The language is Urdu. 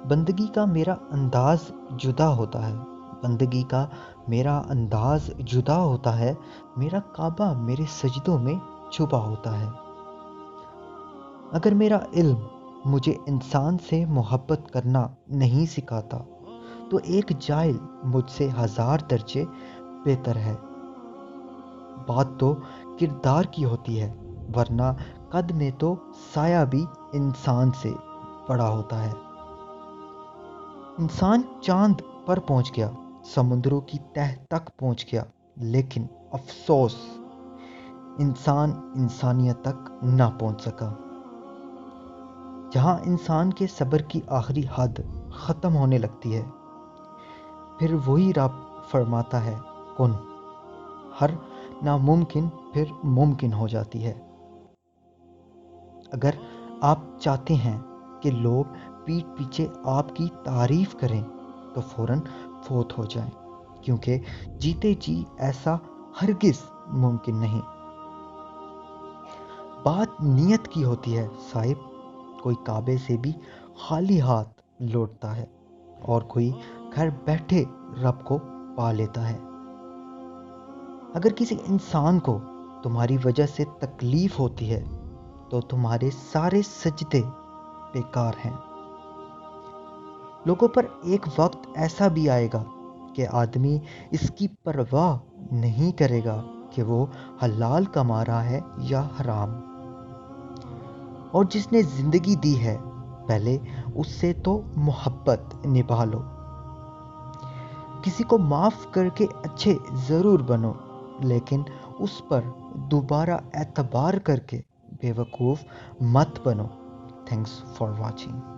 بندگی کا میرا انداز جدا ہوتا ہے، بندگی کا میرا انداز جدا ہوتا ہے، میرا کعبہ میرے سجدوں میں چھپا ہوتا ہے۔ اگر میرا علم مجھے انسان سے محبت کرنا نہیں سکھاتا تو ایک جاہل مجھ سے 1000 درجے بہتر ہے۔ بات تو کردار کی ہوتی ہے، ورنہ قد میں تو سایہ بھی انسان سے بڑا ہوتا ہے۔ انسان چاند پر پہنچ گیا، سمندروں کی تہہ تک پہنچ گیا، لیکن افسوس انسان انسانیت تک نہ پہنچ سکا۔ جہاں انسان کے صبر کی آخری حد ختم ہونے لگتی ہے، پھر وہی رب فرماتا ہے کن، ہر ناممکن پھر ممکن ہو جاتی ہے۔ اگر آپ چاہتے ہیں کہ لوگ پیٹھ پیچھے آپ کی تعریف کریں تو فوراً فوت ہو جائیں، کیونکہ جیتے جی ایسا ہرگز ممکن نہیں۔ بات نیت کی ہوتی ہے صاحب، کوئی کعبے سے بھی خالی ہاتھ لوٹتا ہے اور کوئی گھر بیٹھے رب کو پا لیتا ہے۔ اگر کسی انسان کو تمہاری وجہ سے تکلیف ہوتی ہے تو تمہارے سارے سجدے بیکار ہیں۔ لوگوں پر ایک وقت ایسا بھی آئے گا کہ آدمی اس کی پرواہ نہیں کرے گا کہ وہ حلال کما رہا ہے یا حرام، اور جس نے زندگی دی ہے پہلے اس سے تو محبت نبھا لو۔ کسی کو معاف کر کے اچھے ضرور بنو، لیکن اس پر دوبارہ اعتبار کر کے بے وقوف مت بنو۔ Thanks for watching.